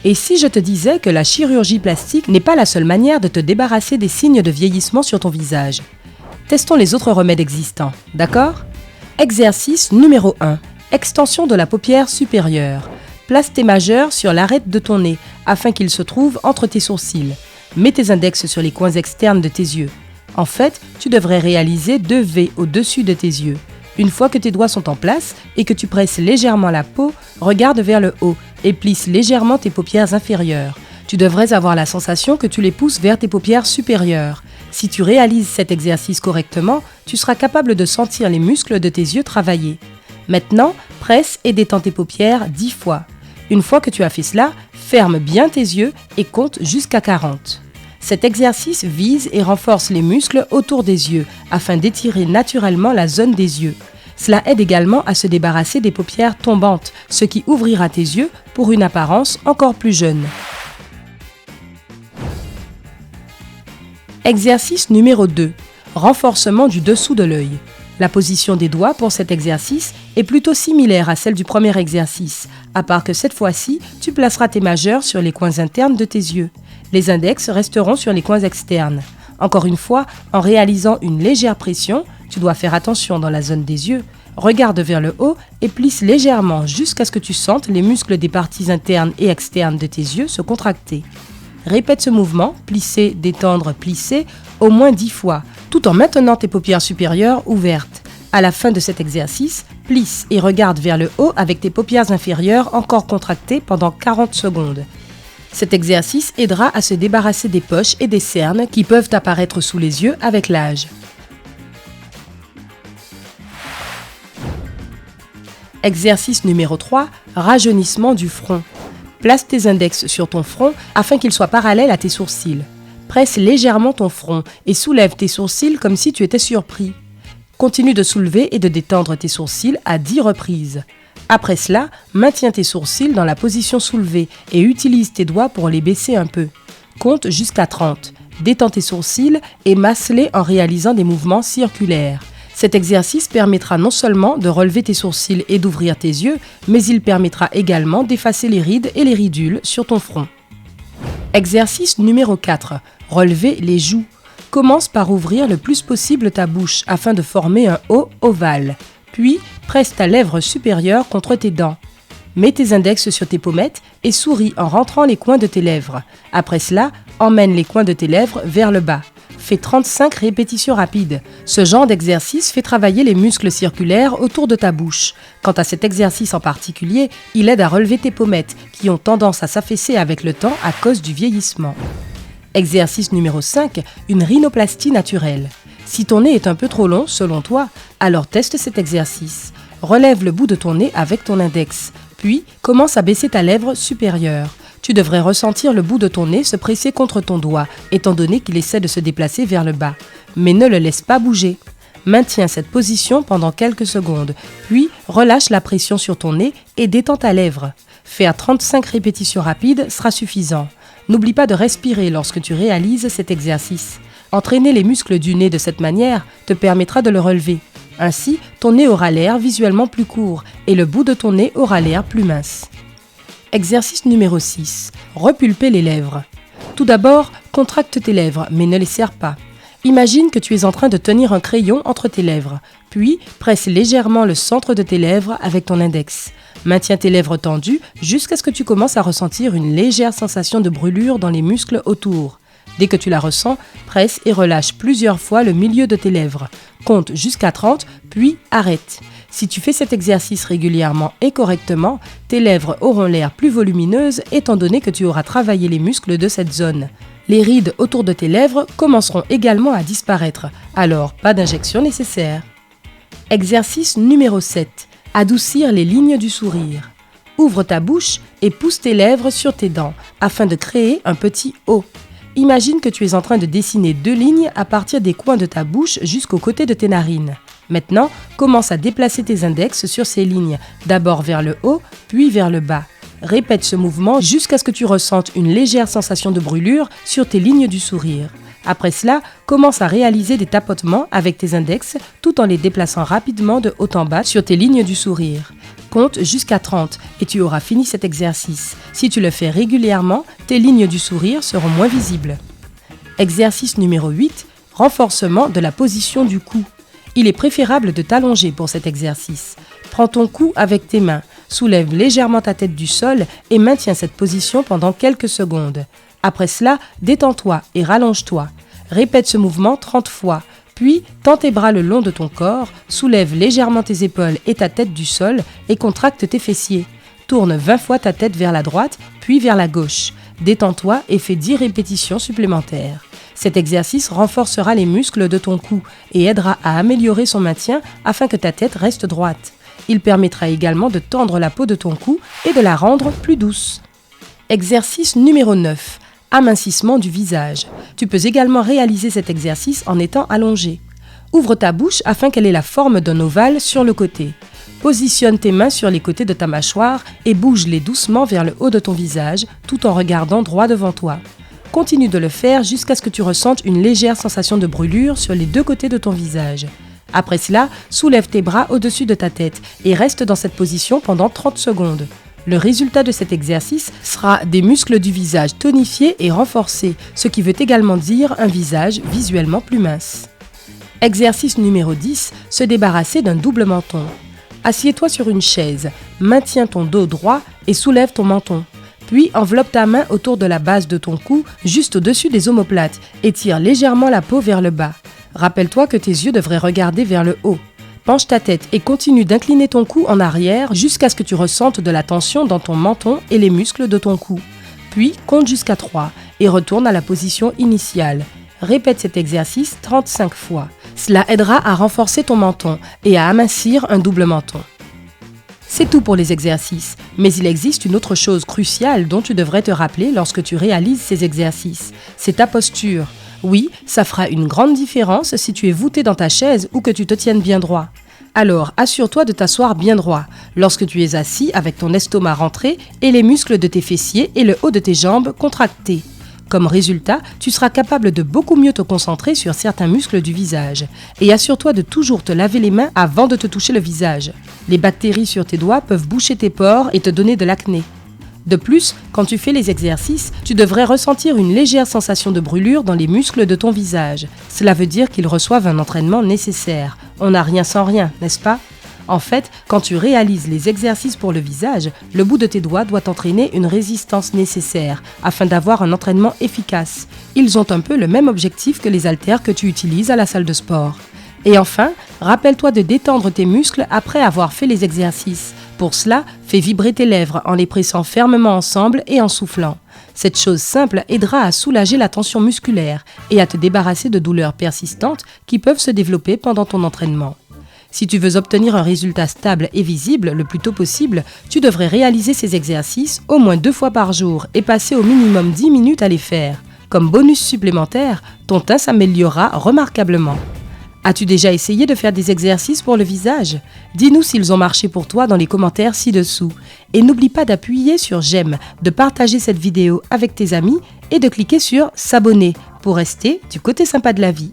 Et si je te disais que la chirurgie plastique n'est pas la seule manière de te débarrasser des signes de vieillissement sur ton visage? Testons les autres remèdes existants, d'accord? Exercice numéro 1. Extension de la paupière supérieure. Place tes majeurs sur l'arête de ton nez afin qu'ils se trouvent entre tes sourcils. Mets tes index sur les coins externes de tes yeux. En fait, tu devrais réaliser 2 V au-dessus de tes yeux. Une fois que tes doigts sont en place et que tu presses légèrement la peau, regarde vers le haut et plisse légèrement tes paupières inférieures. Tu devrais avoir la sensation que tu les pousses vers tes paupières supérieures. Si tu réalises cet exercice correctement, tu seras capable de sentir les muscles de tes yeux travailler. Maintenant, presse et détends tes paupières 10 fois. Une fois que tu as fait cela, ferme bien tes yeux et compte jusqu'à 40. Cet exercice vise et renforce les muscles autour des yeux afin d'étirer naturellement la zone des yeux. Cela aide également à se débarrasser des paupières tombantes, ce qui ouvrira tes yeux pour une apparence encore plus jeune. Exercice numéro 2. Renforcement du dessous de l'œil. La position des doigts pour cet exercice est plutôt similaire à celle du premier exercice, à part que cette fois-ci, tu placeras tes majeurs sur les coins internes de tes yeux. Les index resteront sur les coins externes. Encore une fois, en réalisant une légère pression, tu dois faire attention dans la zone des yeux. Regarde vers le haut et plisse légèrement jusqu'à ce que tu sentes les muscles des parties internes et externes de tes yeux se contracter. Répète ce mouvement, plisser, détendre, plisser, au moins 10 fois, tout en maintenant tes paupières supérieures ouvertes. À la fin de cet exercice, plisse et regarde vers le haut avec tes paupières inférieures encore contractées pendant 40 secondes. Cet exercice aidera à se débarrasser des poches et des cernes qui peuvent apparaître sous les yeux avec l'âge. Exercice numéro 3, rajeunissement du front. Place tes index sur ton front afin qu'ils soient parallèles à tes sourcils. Presse légèrement ton front et soulève tes sourcils comme si tu étais surpris. Continue de soulever et de détendre tes sourcils à 10 reprises. Après cela, maintiens tes sourcils dans la position soulevée et utilise tes doigts pour les baisser un peu. Compte jusqu'à 30. Détends tes sourcils et masse-les en réalisant des mouvements circulaires. Cet exercice permettra non seulement de relever tes sourcils et d'ouvrir tes yeux, mais il permettra également d'effacer les rides et les ridules sur ton front. Exercice numéro 4. Relever les joues. Commence par ouvrir le plus possible ta bouche afin de former un O ovale. Puis, presse ta lèvre supérieure contre tes dents. Mets tes index sur tes pommettes et souris en rentrant les coins de tes lèvres. Après cela, emmène les coins de tes lèvres vers le bas. Fais 35 répétitions rapides. Ce genre d'exercice fait travailler les muscles circulaires autour de ta bouche. Quant à cet exercice en particulier, il aide à relever tes pommettes qui ont tendance à s'affaisser avec le temps à cause du vieillissement. Exercice numéro 5, une rhinoplastie naturelle. Si ton nez est un peu trop long selon toi, alors teste cet exercice. Relève le bout de ton nez avec ton index, puis commence à baisser ta lèvre supérieure. Tu devrais ressentir le bout de ton nez se presser contre ton doigt, étant donné qu'il essaie de se déplacer vers le bas. Mais ne le laisse pas bouger. Maintiens cette position pendant quelques secondes, puis relâche la pression sur ton nez et détends ta lèvre. Faire 35 répétitions rapides sera suffisant. N'oublie pas de respirer lorsque tu réalises cet exercice. Entraîner les muscles du nez de cette manière te permettra de le relever. Ainsi, ton nez aura l'air visuellement plus court et le bout de ton nez aura l'air plus mince. Exercice numéro 6. Repulper les lèvres. Tout d'abord, contracte tes lèvres, mais ne les serre pas. Imagine que tu es en train de tenir un crayon entre tes lèvres, puis presse légèrement le centre de tes lèvres avec ton index. Maintiens tes lèvres tendues jusqu'à ce que tu commences à ressentir une légère sensation de brûlure dans les muscles autour. Dès que tu la ressens, presse et relâche plusieurs fois le milieu de tes lèvres. Compte jusqu'à 30, puis arrête. Si tu fais cet exercice régulièrement et correctement, tes lèvres auront l'air plus volumineuses étant donné que tu auras travaillé les muscles de cette zone. Les rides autour de tes lèvres commenceront également à disparaître, alors pas d'injection nécessaire. Exercice numéro 7. Adoucir les lignes du sourire. Ouvre ta bouche et pousse tes lèvres sur tes dents afin de créer un petit O. Imagine que tu es en train de dessiner 2 lignes à partir des coins de ta bouche jusqu'au côté de tes narines. Maintenant, commence à déplacer tes index sur ces lignes, d'abord vers le haut, puis vers le bas. Répète ce mouvement jusqu'à ce que tu ressentes une légère sensation de brûlure sur tes lignes du sourire. Après cela, commence à réaliser des tapotements avec tes index tout en les déplaçant rapidement de haut en bas sur tes lignes du sourire. Compte jusqu'à 30 et tu auras fini cet exercice. Si tu le fais régulièrement, tes lignes du sourire seront moins visibles. Exercice numéro 8. Renforcement de la position du cou. Il est préférable de t'allonger pour cet exercice. Prends ton cou avec tes mains, soulève légèrement ta tête du sol et maintiens cette position pendant quelques secondes. Après cela, détends-toi et rallonge-toi. Répète ce mouvement 30 fois. Puis, tends tes bras le long de ton corps, soulève légèrement tes épaules et ta tête du sol et contracte tes fessiers. Tourne 20 fois ta tête vers la droite, puis vers la gauche. Détends-toi et fais 10 répétitions supplémentaires. Cet exercice renforcera les muscles de ton cou et aidera à améliorer son maintien afin que ta tête reste droite. Il permettra également de tendre la peau de ton cou et de la rendre plus douce. Exercice numéro 9. Amincissement du visage. Tu peux également réaliser cet exercice en étant allongé. Ouvre ta bouche afin qu'elle ait la forme d'un ovale sur le côté. Positionne tes mains sur les côtés de ta mâchoire et bouge-les doucement vers le haut de ton visage tout en regardant droit devant toi. Continue de le faire jusqu'à ce que tu ressentes une légère sensation de brûlure sur les deux côtés de ton visage. Après cela, soulève tes bras au-dessus de ta tête et reste dans cette position pendant 30 secondes. Le résultat de cet exercice sera des muscles du visage tonifiés et renforcés, ce qui veut également dire un visage visuellement plus mince. Exercice numéro 10, se débarrasser d'un double menton. Assieds-toi sur une chaise, maintiens ton dos droit et soulève ton menton. Puis enveloppe ta main autour de la base de ton cou, juste au-dessus des omoplates, et tire légèrement la peau vers le bas. Rappelle-toi que tes yeux devraient regarder vers le haut. Penche ta tête et continue d'incliner ton cou en arrière jusqu'à ce que tu ressentes de la tension dans ton menton et les muscles de ton cou. Puis compte jusqu'à 3 et retourne à la position initiale. Répète cet exercice 35 fois. Cela aidera à renforcer ton menton et à amincir un double menton. C'est tout pour les exercices, mais il existe une autre chose cruciale dont tu devrais te rappeler lorsque tu réalises ces exercices. C'est ta posture. Oui, ça fera une grande différence si tu es voûté dans ta chaise ou que tu te tiennes bien droit. Alors, assure-toi de t'asseoir bien droit lorsque tu es assis avec ton estomac rentré et les muscles de tes fessiers et le haut de tes jambes contractés. Comme résultat, tu seras capable de beaucoup mieux te concentrer sur certains muscles du visage. Et assure-toi de toujours te laver les mains avant de te toucher le visage. Les bactéries sur tes doigts peuvent boucher tes pores et te donner de l'acné. De plus, quand tu fais les exercices, tu devrais ressentir une légère sensation de brûlure dans les muscles de ton visage. Cela veut dire qu'ils reçoivent un entraînement nécessaire. On n'a rien sans rien, n'est-ce pas ? En fait, quand tu réalises les exercices pour le visage, le bout de tes doigts doit entraîner une résistance nécessaire afin d'avoir un entraînement efficace. Ils ont un peu le même objectif que les haltères que tu utilises à la salle de sport. Et enfin, rappelle-toi de détendre tes muscles après avoir fait les exercices. Pour cela, fais vibrer tes lèvres en les pressant fermement ensemble et en soufflant. Cette chose simple aidera à soulager la tension musculaire et à te débarrasser de douleurs persistantes qui peuvent se développer pendant ton entraînement. Si tu veux obtenir un résultat stable et visible le plus tôt possible, tu devrais réaliser ces exercices au moins 2 fois par jour et passer au minimum 10 minutes à les faire. Comme bonus supplémentaire, ton teint s'améliorera remarquablement. As-tu déjà essayé de faire des exercices pour le visage ? Dis-nous s'ils ont marché pour toi dans les commentaires ci-dessous. Et n'oublie pas d'appuyer sur j'aime, de partager cette vidéo avec tes amis et de cliquer sur s'abonner pour rester du côté sympa de la vie.